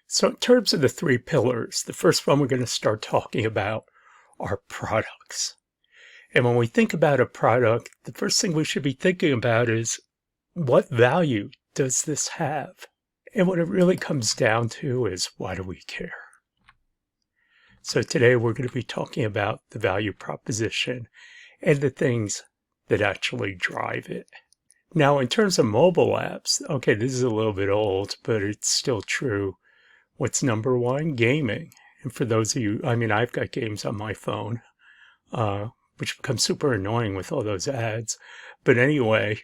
So in terms of the three pillars, the first one we're going to start talking about are products. And when we think about a product, the first thing we should be thinking about is what value does this have? And what it really comes down to is why do we care? So today we're going to be talking about the value proposition and the things that actually drive it. Now, in terms of mobile apps, okay, this is a little bit old, but it's still true. What's number one? Gaming. And for those of you, I've got games on my phone, which becomes super annoying with all those ads. But anyway,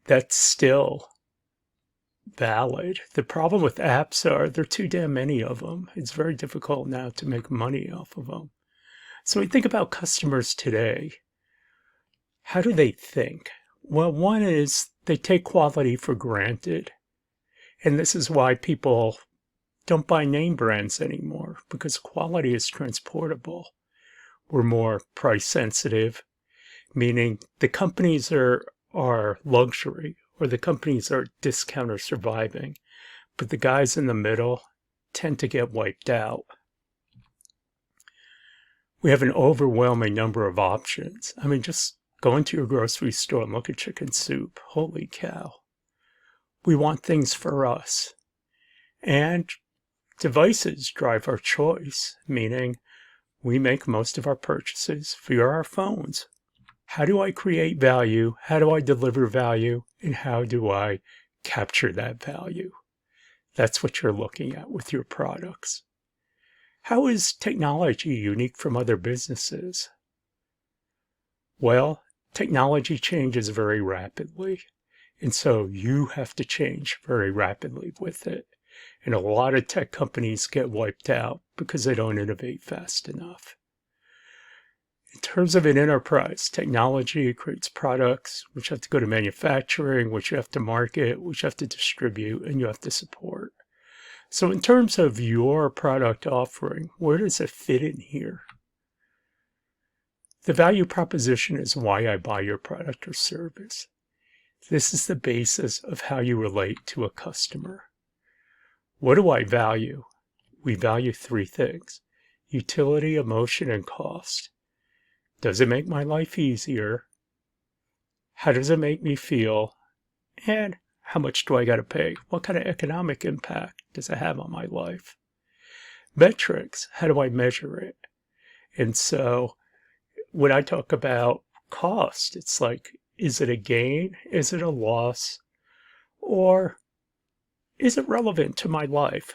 that's still valid. The problem with apps are there are too damn many of them. It's very difficult now to make money off of them. So we think about customers today. How do they think? Well, one is they take quality for granted. And this is why people don't buy name brands anymore, because quality is transportable. We're more price sensitive, meaning the companies are luxury, or the companies are discount or surviving, but the guys in the middle tend to get wiped out. We have an overwhelming number of options. Just go into your grocery store and look at chicken soup. Holy cow. We want things for us. And devices drive our choice, meaning we make most of our purchases via our phones. How do I create value? How do I deliver value? And how do I capture that value? That's what you're looking at with your products. How is technology unique from other businesses? Well, technology changes very rapidly, and so you have to change very rapidly with it. And a lot of tech companies get wiped out because they don't innovate fast enough. In terms of an enterprise, technology creates products which have to go to manufacturing, which you have to market, which you have to distribute, and you have to support. So in terms of your product offering, where does it fit in here? The value proposition is why I buy your product or service. This is the basis of how you relate to a customer. What do I value? We value three things: utility, emotion, and cost. Does it make my life easier? How does it make me feel? And how much do I got to pay? What kind of economic impact does it have on my life? Metrics, how do I measure it? And so when I talk about cost, it's like, is it a gain? Is it a loss? Or is it relevant to my life?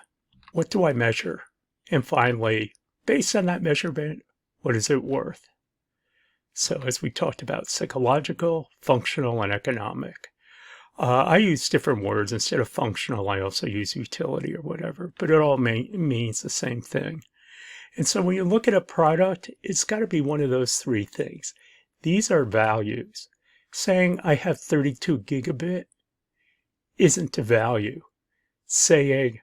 What do I measure? And finally, based on that measurement, what is it worth? So as we talked about, psychological, functional, and economic. I use different words. Instead of functional, I also use utility or whatever, but it all means the same thing. And so when you look at a product, it's got to be one of those three things. These are values. Saying I have 32 gigabit isn't a value. Saying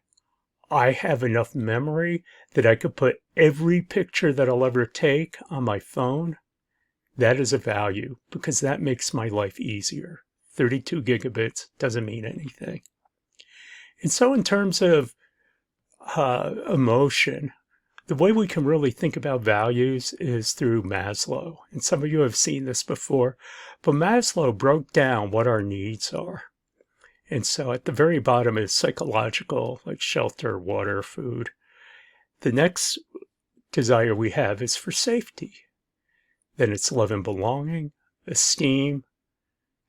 I have enough memory that I could put every picture that I'll ever take on my phone, that is a value, because that makes my life easier. 32 gigabits doesn't mean anything. And so in terms of emotion, the way we can really think about values is through Maslow. And some of you have seen this before, but Maslow broke down what our needs are. And so at the very bottom is psychological, like shelter, water, food. The next desire we have is for safety. Then it's love and belonging, esteem.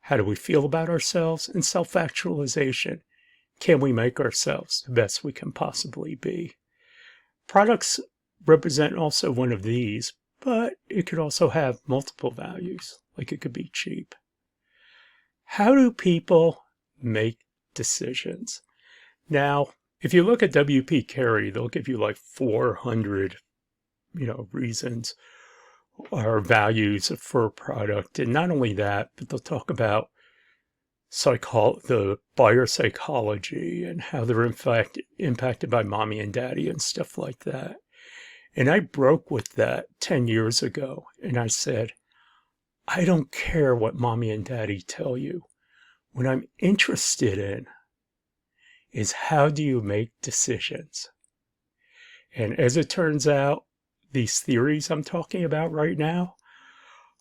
How do we feel about ourselves? And self-actualization. Can we make ourselves the best we can possibly be? Products represent also one of these, but it could also have multiple values, like it could be cheap. How do people make decisions? Now, if you look at W.P. Carey, they'll give you like 400, reasons or values for a product. And not only that, but they'll talk about the buyer psychology and how they're in fact impacted by mommy and daddy and stuff like that. And I broke with that 10 years ago. And I said, I don't care what mommy and daddy tell you. What I'm interested in is how do you make decisions? And as it turns out, these theories I'm talking about right now,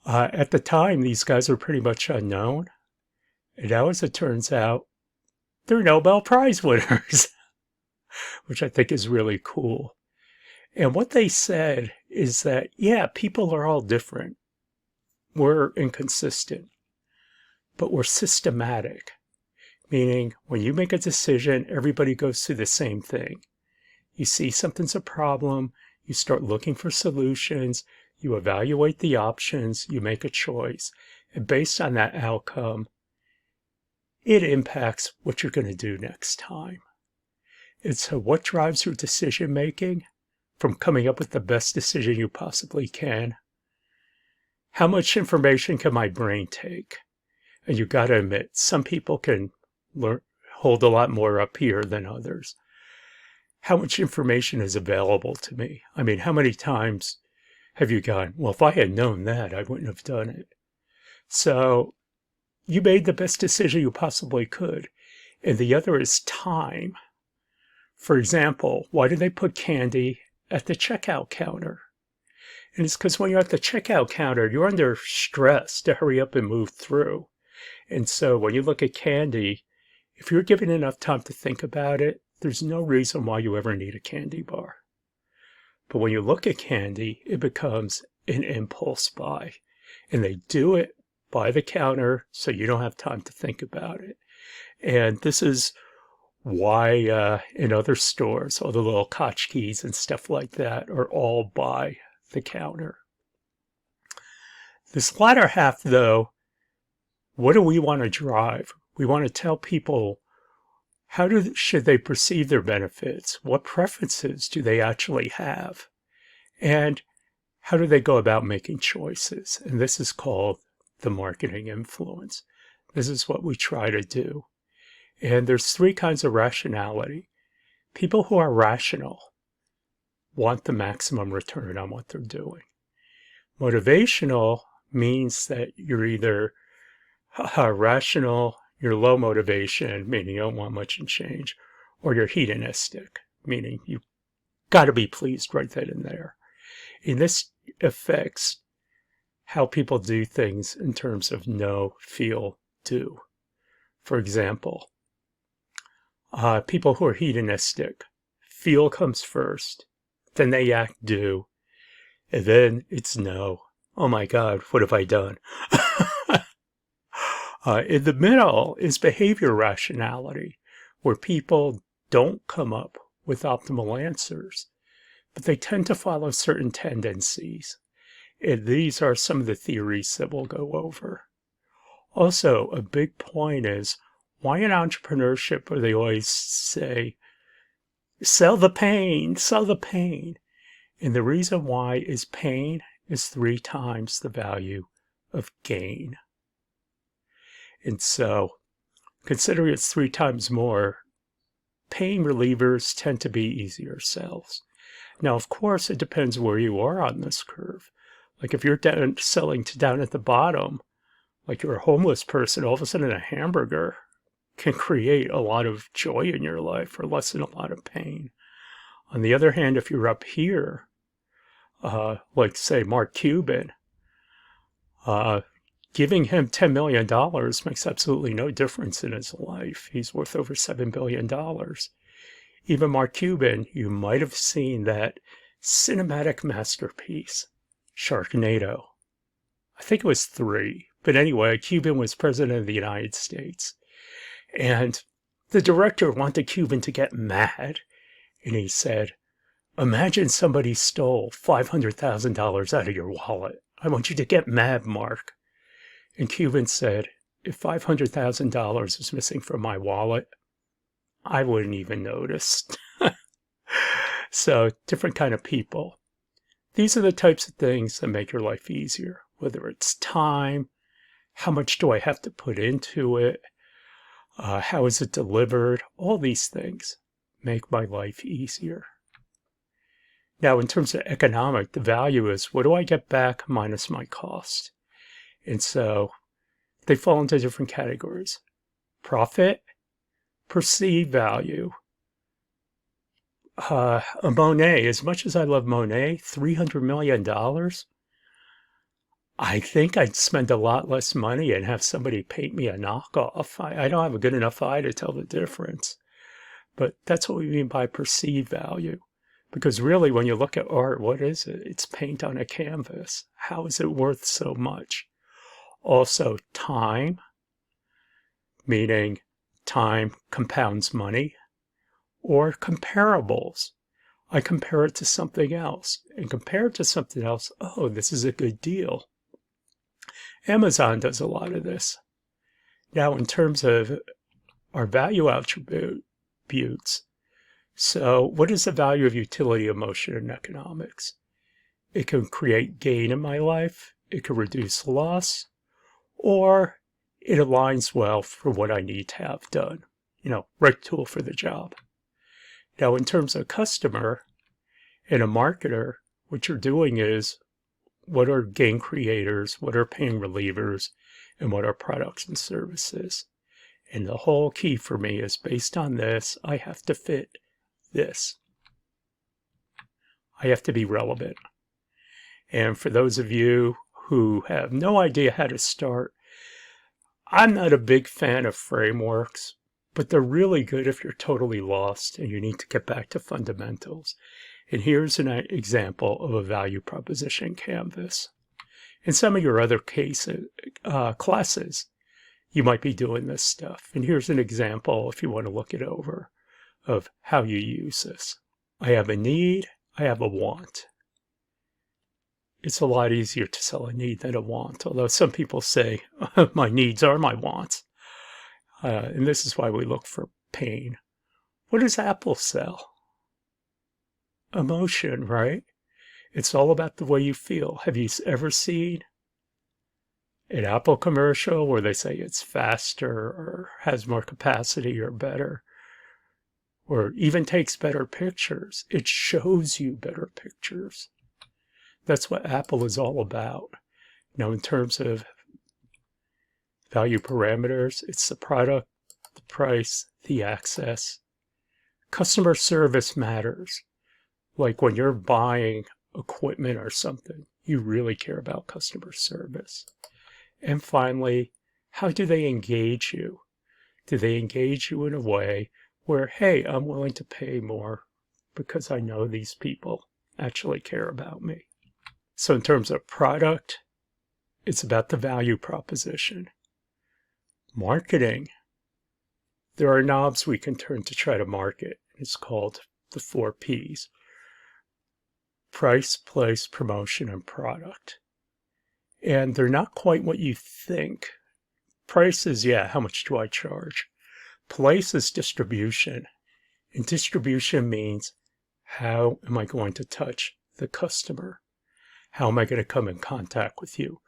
at the time, these guys were pretty much unknown. And now, as it turns out, they're Nobel Prize winners, which I think is really cool. And what they said is that, yeah, people are all different. We're inconsistent, but we're systematic, meaning when you make a decision, everybody goes through the same thing. You see something's a problem, you start looking for solutions, you evaluate the options, you make a choice, and based on that outcome, it impacts what you're going to do next time. And so what drives your decision making? From coming up with the best decision you possibly can. How much information can my brain take? And you got to admit, some people can hold a lot more up here than others. How much information is available to me? I mean, how many times have you gone, well, if I had known that, I wouldn't have done it. So you made the best decision you possibly could. And the other is time. For example, why do they put candy at the checkout counter? And it's because when you're at the checkout counter, you're under stress to hurry up and move through. And so when you look at candy, if you're given enough time to think about it, there's no reason why you ever need a candy bar. But when you look at candy, it becomes an impulse buy. And they do it by the counter so you don't have time to think about it. And this is why in other stores, all the little tchotchkes and stuff like that are all by the counter. This latter half, though, what do we want to drive? We want to tell people should they perceive their benefits? What preferences do they actually have? And how do they go about making choices? And this is called the marketing influence. This is what we try to do. And there's three kinds of rationality. People who are rational want the maximum return on what they're doing. Motivational means that you're either rational, you're low motivation, meaning you don't want much in change, or you're hedonistic, meaning you got to be pleased right then and there. And this affects how people do things in terms of know, feel, do. For example, people who are hedonistic, feel comes first, then they act, do, and then it's no. Oh my God, what have I done? In the middle is behavior rationality, where people don't come up with optimal answers, but they tend to follow certain tendencies. And these are some of the theories that we'll go over. Also, a big point is why in entrepreneurship where they always say, sell the pain, sell the pain. And the reason why is pain is 3 times the value of gain. And so, considering it's 3 times more, pain relievers tend to be easier sells. Now, of course, it depends where you are on this curve. Like if you're selling down at the bottom, like you're a homeless person, all of a sudden a hamburger can create a lot of joy in your life or lessen a lot of pain. On the other hand, if you're up here, like say Mark Cuban, giving him $10 million makes absolutely no difference in his life. He's worth over $7 billion. Even Mark Cuban, you might have seen that cinematic masterpiece, Sharknado. I think it was 3. But anyway, Cuban was president of the United States. And the director wanted Cuban to get mad. And he said, imagine somebody stole $500,000 out of your wallet. I want you to get mad, Mark. And Cuban said, if $500,000 was missing from my wallet, I wouldn't even notice. So, different kind of people. These are the types of things that make your life easier, whether it's time, how much do I have to put into it, how is it delivered, all these things make my life easier. Now, in terms of economic, the value is what do I get back minus my cost? And so they fall into different categories. Profit, Perceived value. A Monet, as much as I love Monet, $300 million, I think I'd spend a lot less money and have somebody paint me a knockoff. I don't have a good enough eye to tell the difference. But that's what we mean by perceived value. Because really, when you look at art, what is it? It's paint on a canvas. How is it worth so much? Also, time, meaning time compounds money, or comparables. I compare it to something else, and compare it to something else. Oh, this is a good deal. Amazon does a lot of this. Now, in terms of our value attributes, so what is the value of utility, emotion, and economics? It can create gain in my life, it can reduce loss, or it aligns well for what I need to have done. Right tool for the job. Now, in terms of customer and a marketer, what you're doing is, what are gain creators, what are pain relievers, and what are products and services? And the whole key for me is, based on this, I have to fit this. I have to be relevant. And for those of you who have no idea how to start, I'm not a big fan of frameworks, but they're really good if you're totally lost and you need to get back to fundamentals. And here's an example of a value proposition canvas. In some of your other classes, you might be doing this stuff. And here's an example, if you want to look it over, of how you use this. I have a need, I have a want. It's a lot easier to sell a need than a want, although some people say, my needs are my wants. And this is why we look for pain. What does Apple sell? Emotion, right? It's all about the way you feel. Have you ever seen an Apple commercial where they say it's faster or has more capacity or better, or even takes better pictures? It shows you better pictures. That's what Apple is all about. Now, in terms of value parameters, it's the product, the price, the access. Customer service matters. Like when you're buying equipment or something, you really care about customer service. And finally, how do they engage you? Do they engage you in a way where, hey, I'm willing to pay more because I know these people actually care about me? So in terms of product, it's about the value proposition. Marketing, there are knobs we can turn to try to market. It's called the 4 Ps. Price, place, promotion, and product. And they're not quite what you think. Price is, how much do I charge? Place is distribution. And distribution means, how am I going to touch the customer? How am I going to come in contact with you?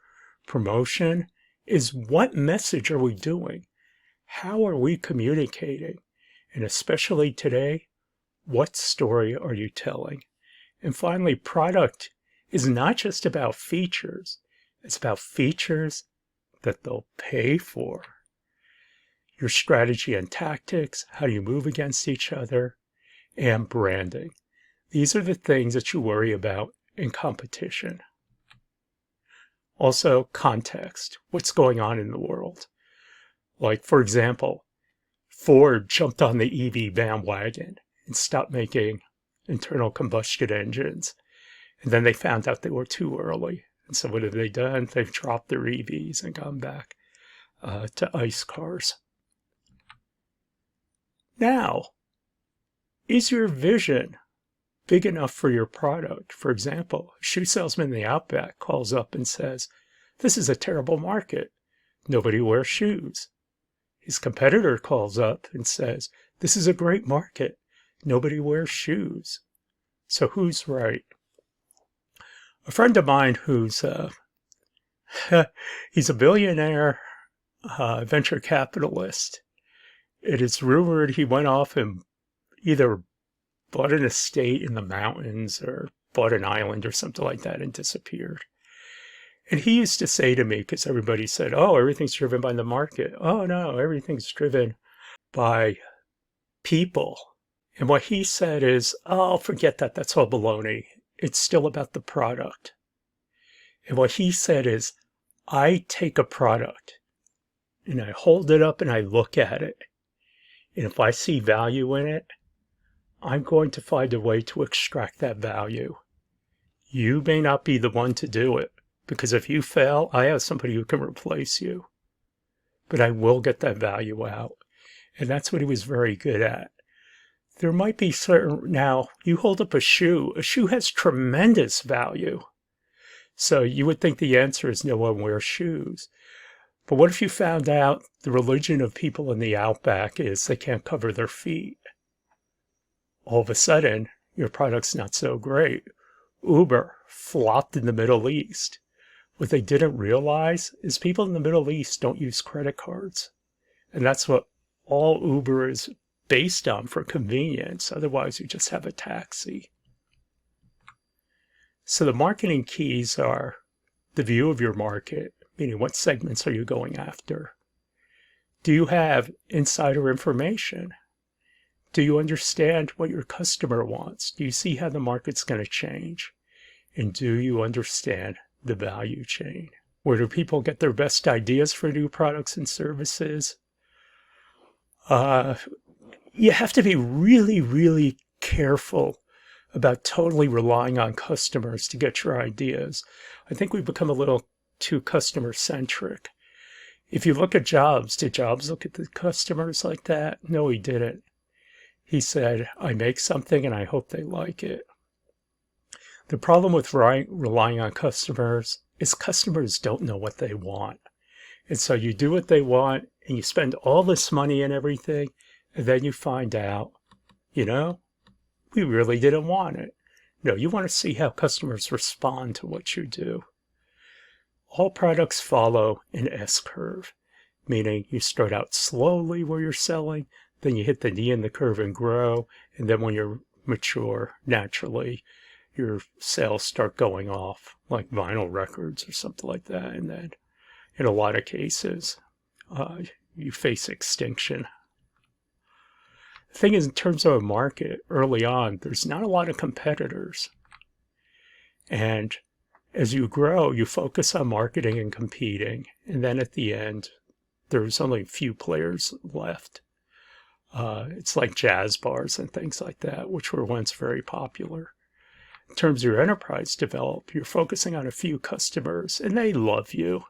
Promotion is, what message are we doing? How are we communicating? And especially today, what story are you telling? And finally, product is not just about features. It's about features that they'll pay for. Your strategy and tactics, how do you move against each other, and branding. These are the things that you worry about in competition. Also, context. What's going on in the world? Like, for example, Ford jumped on the EV bandwagon and stopped making internal combustion engines. And then they found out they were too early. And so what have they done? They've dropped their EVs and gone back to ICE cars. Now, is your vision big enough for your product? For example, a shoe salesman in the Outback calls up and says, this is a terrible market. Nobody wears shoes. His competitor calls up and says, this is a great market. Nobody wears shoes. So who's right? A friend of mine who's he's a billionaire venture capitalist. It is rumored he went off and either bought an estate in the mountains or bought an island or something like that and disappeared. And he used to say to me, because everybody said, oh, everything's driven by the market. Oh, no, everything's driven by people. And what he said is, oh, forget that. That's all baloney. It's still about the product. And what he said is, I take a product and I hold it up and I look at it. And if I see value in it, I'm going to find a way to extract that value. You may not be the one to do it, because if you fail, I have somebody who can replace you. But I will get that value out. And that's what he was very good at. There might be certain, now you hold up a shoe has tremendous value. So you would think the answer is no one wears shoes. But what if you found out the religion of people in the outback is they can't cover their feet? All of a sudden, your product's not so great. Uber flopped in the Middle East. What they didn't realize is people in the Middle East don't use credit cards. And that's what all Uber is based on, for convenience. Otherwise, you just have a taxi. So the marketing keys are the view of your market, meaning what segments are you going after? Do you have insider information? Do you understand what your customer wants? Do you see how the market's going to change? And do you understand the value chain? Where do people get their best ideas for new products and services? You have to be really, really careful about totally relying on customers to get your ideas. I think we've become a little too customer-centric. If you look at Jobs, did Jobs look at the customers like that? No, he didn't. He said, I make something and I hope they like it. The problem with relying on customers is customers don't know what they want. And so you do what they want and you spend all this money and everything, and then you find out, we really didn't want it. No, you want to see how customers respond to what you do. All products follow an S-curve, meaning you start out slowly where you're selling, then you hit the knee in the curve and grow, and then when you're mature, naturally, your sales start going off like vinyl records or something like that. And then in a lot of cases, you face extinction. The thing is, in terms of a market, early on, there's not a lot of competitors. And as you grow, you focus on marketing and competing. And then at the end, there's only a few players left. It's like jazz bars and things like that, which were once very popular. In terms of your enterprise develop, you're focusing on a few customers, and they love you.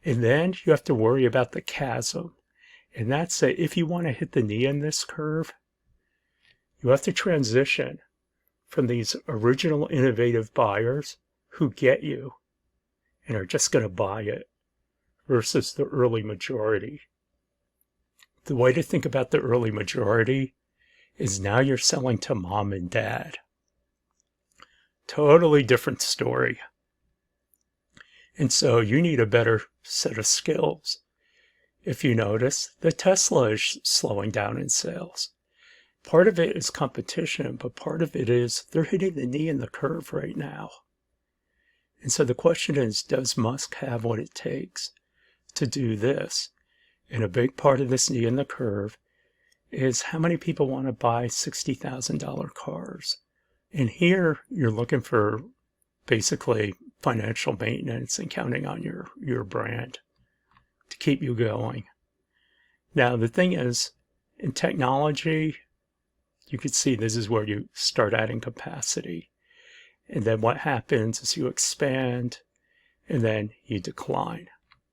And then you have to worry about the chasm. And that's that if you want to hit the knee in this curve, you have to transition from these original innovative buyers who get you and are just going to buy it versus the early majority. The way to think about the early majority is now you're selling to mom and dad. Totally different story. And so you need a better set of skills. If you notice, the Tesla is slowing down in sales. Part of it is competition, but part of it is they're hitting the knee in the curve right now. And so the question is, does Musk have what it takes to do this? And a big part of this knee in the curve is how many people want to buy $60,000 cars. And here you're looking for basically financial maintenance and counting on your brand to keep you going. Now, the thing is, in technology, you can see this is where you start adding capacity. And then what happens is you expand and then you decline.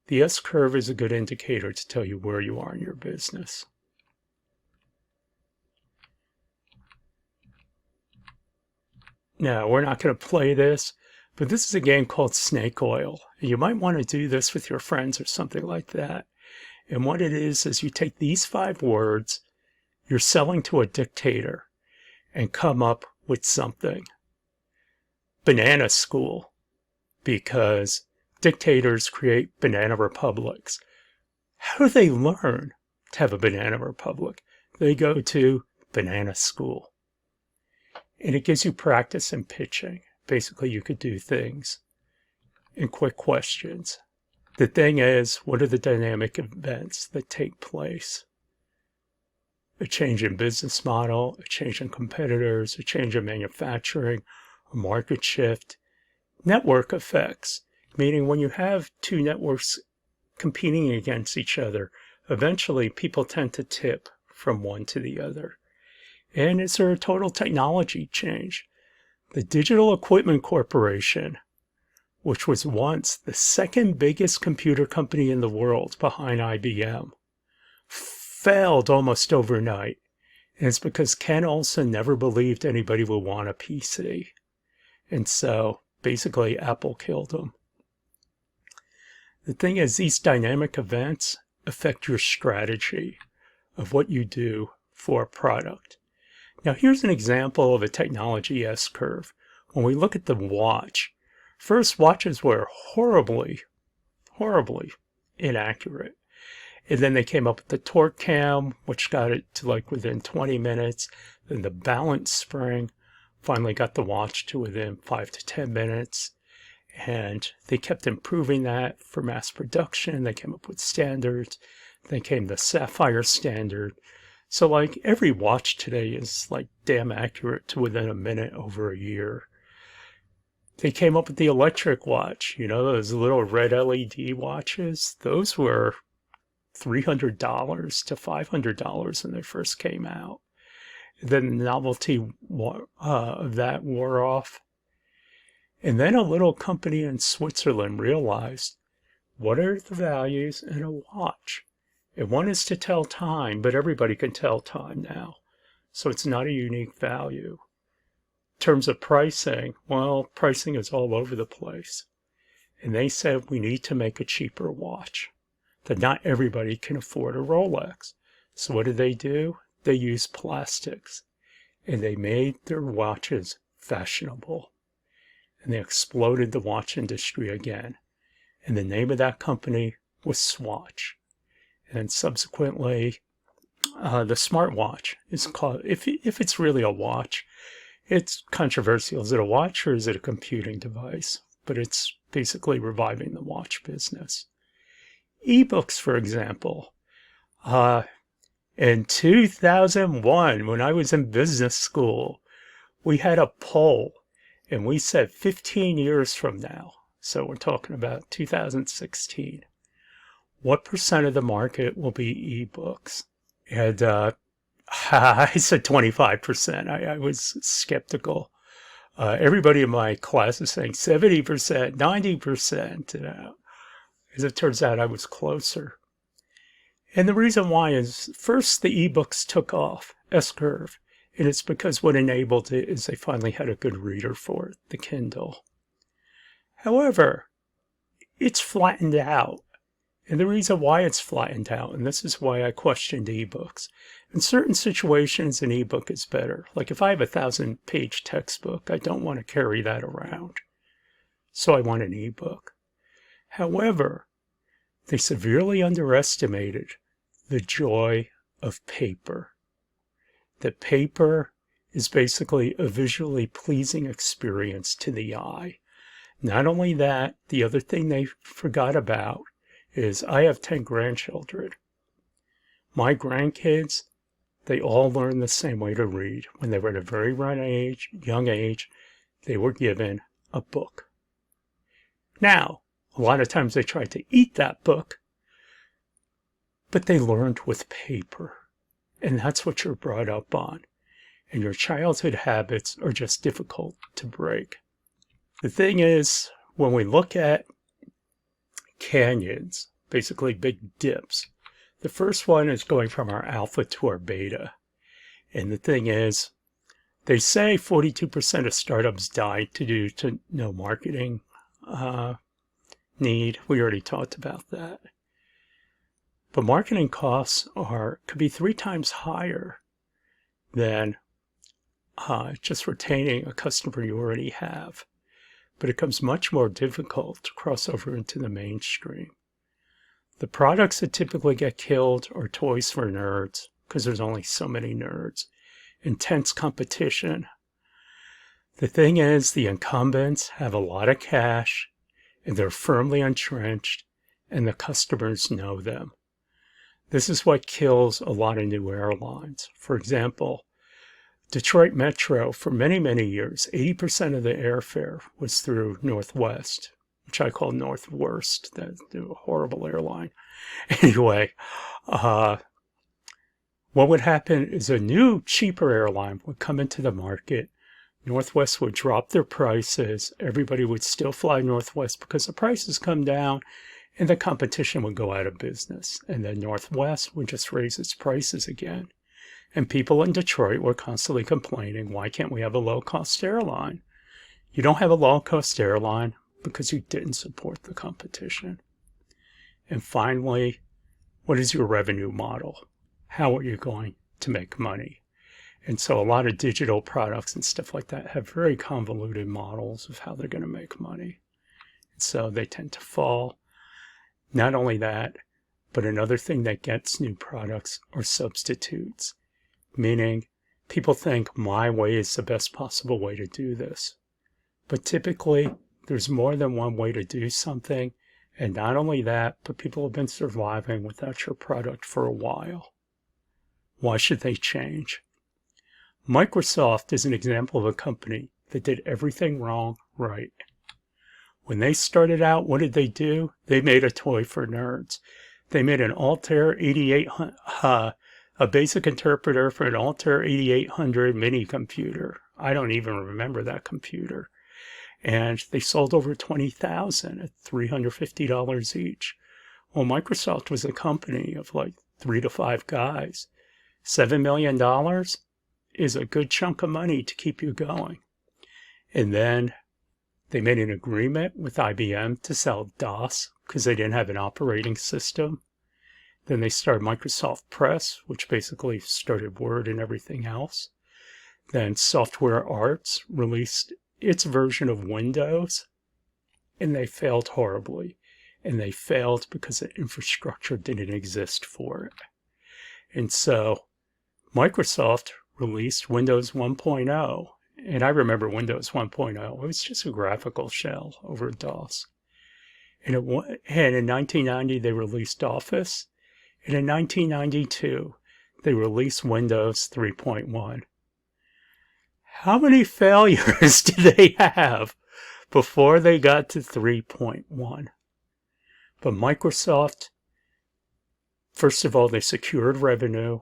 The S-curve is a good indicator to tell you where you are in your business. Now, we're not going to play this, but this is a game called Snake Oil. You might want to do this with your friends or something like that. And what it is you take these 5 words, you're selling to a dictator, and come up with something. Banana school, because dictators create banana republics. How do they learn to have a banana republic? They go to banana school. And it gives you practice in pitching. Basically, you could do things in quick questions. The thing is, what are the dynamic events that take place? a change in business model, a change in competitors, a change in manufacturing, a market shift. Network effects, meaning when you have two networks competing against each other, eventually people tend to tip from one to the other. And is there a total technology change? The Digital Equipment Corporation, which was once the second biggest computer company in the world behind IBM, failed almost overnight. And it's because Ken Olsen never believed anybody would want a PC. And so basically Apple killed them. The thing is, these dynamic events affect your strategy of what you do for a product. Now, here's an example of a technology S-curve. When we look at the watch, first watches were horribly inaccurate. And then they came up with the torque cam, which got it to like within 20 minutes. Then the balance spring finally got the watch to within 5 to 10 minutes. And they kept improving that for mass production. They came up with standards. Then came the Sapphire standard. So like every watch today is like damn accurate to within a minute over a year. They came up with the electric watch, you know, those little red LED watches. Those were $300 to $500 when they first came out. Then the novelty of that wore off. And then a little company in Switzerland realized, what are the values in a watch? And one is to tell time, but everybody can tell time now. So it's not a unique value. In terms of pricing, well, pricing is all over the place. And they said we need to make a cheaper watch. That not everybody can afford a Rolex. So what did they do? They used plastics. And they made their watches fashionable. And they exploded the watch industry again. And the name of that company was Swatch. And subsequently, the smartwatch is called, if it's really a watch, it's controversial. Is it a watch or is it a computing device? But it's basically reviving the watch business. Ebooks, for example. In 2001, when I was in business school, we had a poll, and we said 15 years from now, so we're talking about 2016, what percent of the market will be ebooks? And I said 25%. I was skeptical. Everybody in my class is saying 70%, 90%. As it turns out, I was closer. And the reason why is, first, the ebooks took off, S-curve. And it's because what enabled it is they finally had a good reader for it, the Kindle. However, it's flattened out. And the reason why it's flattened out, and this is why I questioned ebooks, in certain situations, an ebook is better. Like if I have a 1,000-page textbook, I don't want to carry that around. So I want an ebook. However, they severely underestimated the joy of paper. That paper is basically a visually pleasing experience to the eye. Not only that, the other thing they forgot about is I have 10 grandchildren. My grandkids, they all learned the same way to read. When they were at a very young age, they were given a book. Now, a lot of times they tried to eat that book, but they learned with paper. And that's what you're brought up on. And your childhood habits are just difficult to break. The thing is, when we look at canyons, basically big dips, the first one is going from our alpha to our beta. And the thing is, they say 42% of startups died due to no marketing need. We already talked about that. But marketing costs could be 3 times higher than just retaining a customer you already have. But it becomes much more difficult to cross over into the mainstream. The products that typically get killed are toys for nerds, because there's only so many nerds. Intense competition. The thing is, the incumbents have a lot of cash, and they're firmly entrenched, and the customers know them. This is what kills a lot of new airlines. For example, Detroit Metro, for many, many years, 80% of the airfare was through Northwest, which I call Northworst. That's a horrible airline. Anyway, what would happen is a new, cheaper airline would come into the market. Northwest would drop their prices. Everybody would still fly Northwest because the prices come down, and the competition would go out of business. And then Northwest would just raise its prices again. And people in Detroit were constantly complaining, why can't we have a low-cost airline? You don't have a low-cost airline because you didn't support the competition. And finally, what is your revenue model? How are you going to make money? And so a lot of digital products and stuff like that have very convoluted models of how they're going to make money. And so they tend to fall. Not only that, but another thing that gets new products are substitutes. Meaning, people think my way is the best possible way to do this. But typically, there's more than one way to do something. And not only that, but people have been surviving without your product for a while. Why should they change? Microsoft is an example of a company that did everything wrong right. When they started out, what did they do? They made a toy for nerds. They made an Altair 8800, a basic interpreter for an Altair 8800 mini computer. I don't even remember that computer. And they sold over 20,000 at $350 each. Well, Microsoft was a company of like 3 to 5 guys. $7 million is a good chunk of money to keep you going. And then they made an agreement with IBM to sell DOS because they didn't have an operating system. Then they started Microsoft Press, which basically started Word and everything else. Then Software Arts released its version of Windows, and they failed horribly. And they failed because the infrastructure didn't exist for it. And so Microsoft released Windows 1.0. And I remember Windows 1.0. It was just a graphical shell over DOS. And in 1990, they released Office. And in 1992, they released Windows 3.1. How many failures did they have before they got to 3.1? But Microsoft, first of all, they secured revenue,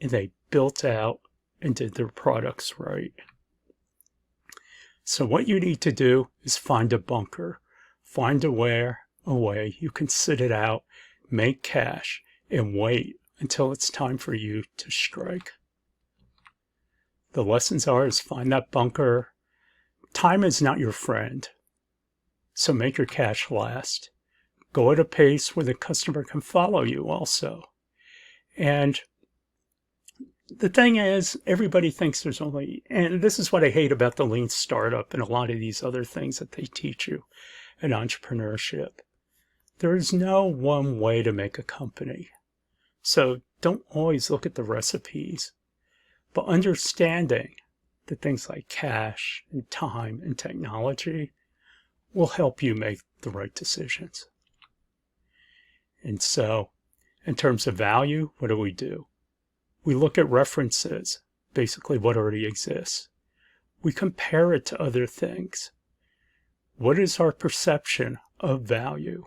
and they built out and did their products right. So what you need to do is find a bunker. Find a way you can sit it out, make cash, and wait until it's time for you to strike. The lessons is find that bunker. Time is not your friend, so make your cash last. Go at a pace where the customer can follow you also. And the thing is, everybody thinks there's only, and this is what I hate about the lean startup and a lot of these other things that they teach you in entrepreneurship. There is no one way to make a company. So don't always look at the recipes, but understanding that things like cash and time and technology will help you make the right decisions. And so, in terms of value, what do? We look at references, basically what already exists. We compare it to other things. What is our perception of value?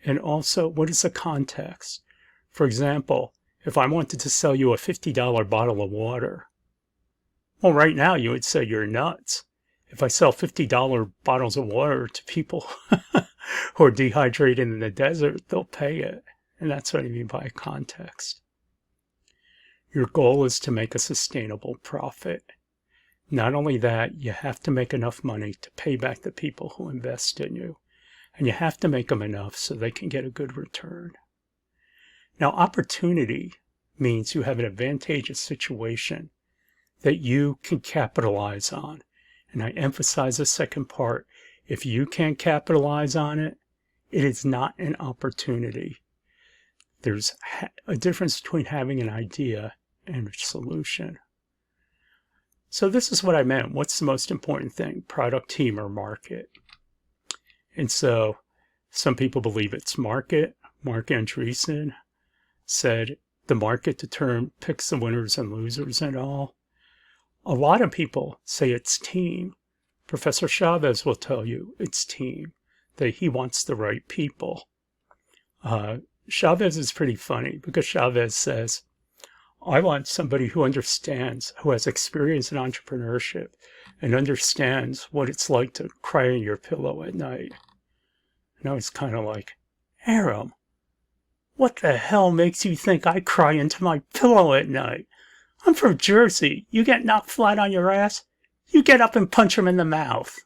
And also, what is the context? For example, if I wanted to sell you a $50 bottle of water, well, right now you would say you're nuts. If I sell $50 bottles of water to people who are dehydrated in the desert, they'll pay it. And that's what I mean by context. Your goal is to make a sustainable profit. Not only that, you have to make enough money to pay back the people who invest in you. And you have to make them enough so they can get a good return. Now, opportunity means you have an advantageous situation that you can capitalize on. And I emphasize the second part. If you can't capitalize on it, it is not an opportunity. There's a difference between having an idea and a solution. So this is what I meant. What's the most important thing? Product, team, or market? And so some people believe it's market. Mark Andreessen said the market picks the winners and losers and all. A lot of people say it's team. Professor Chavez will tell you it's team, that he wants the right people. Chavez is pretty funny because Chavez says, I want somebody who understands, who has experience in entrepreneurship and understands what it's like to cry in your pillow at night. And I was kind of like, Aram, what the hell makes you think I cry into my pillow at night? I'm from Jersey. You get knocked flat on your ass, you get up and punch him in the mouth.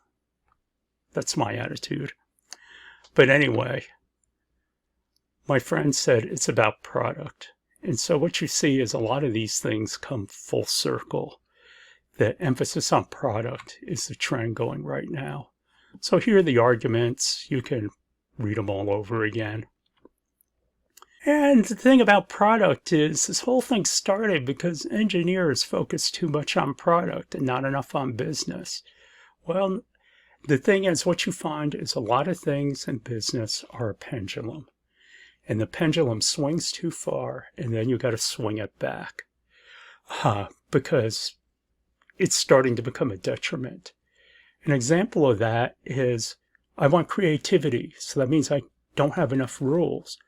That's my attitude. But anyway, my friend said it's about product. And so what you see is a lot of these things come full circle. The emphasis on product is the trend going right now. So here are the arguments. You can read them all over again. And the thing about product is this whole thing started because engineers focused too much on product and not enough on business. Well, the thing is, what you find is a lot of things in business are a pendulum. And the pendulum swings too far, and then you got to swing it back because it's starting to become a detriment. An example of that is I want creativity, so that means I don't have enough rules.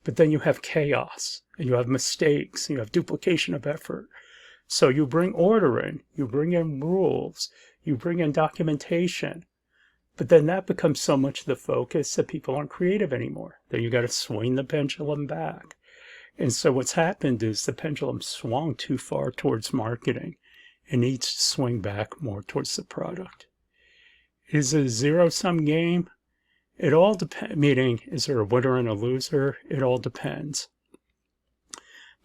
But then you have chaos, and you have mistakes, and you have duplication of effort. So you bring order in, you bring in rules, you bring in documentation. But then that becomes so much the focus that people aren't creative anymore. Then you got to swing the pendulum back. And so what's happened is the pendulum swung too far towards marketing and needs to swing back more towards the product. Is it a zero-sum game? It all depends, meaning is there a winner and a loser? It all depends.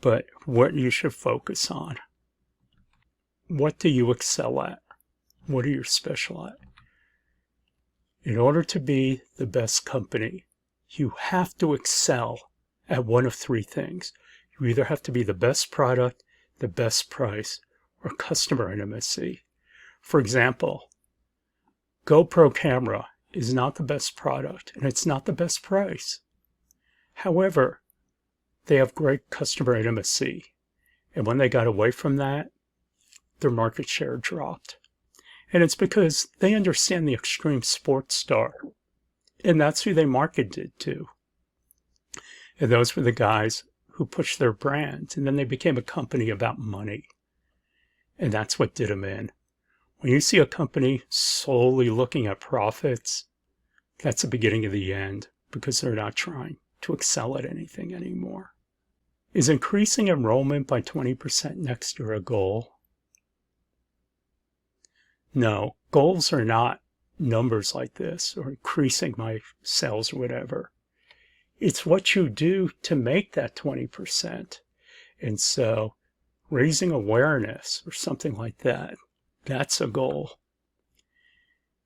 But what you should focus on. What do you excel at? What are you special at? In order to be the best company, you have to excel at one of three things. You either have to be the best product, the best price, or customer intimacy. For example, GoPro camera is not the best product and it's not the best price. However, they have great customer intimacy. And when they got away from that, their market share dropped. And it's because they understand the extreme sports star. And that's who they marketed to. And those were the guys who pushed their brand. And then they became a company about money. And that's what did them in. When you see a company solely looking at profits, that's the beginning of the end because they're not trying to excel at anything anymore. Is increasing enrollment by 20% next year a goal? No, goals are not numbers like this or increasing my sales or whatever. It's what you do to make that 20%. And so raising awareness or something like that, that's a goal.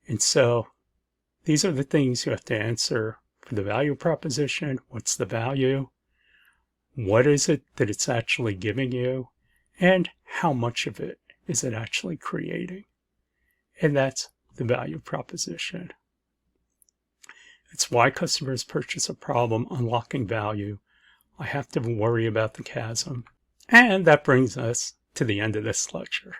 And so these are the things you have to answer for the value proposition. What's the value? What is it that it's actually giving you? And how much of it is it actually creating? And that's the value proposition. It's why customers purchase a problem, unlocking value. I have to worry about the chasm. And that brings us to the end of this lecture.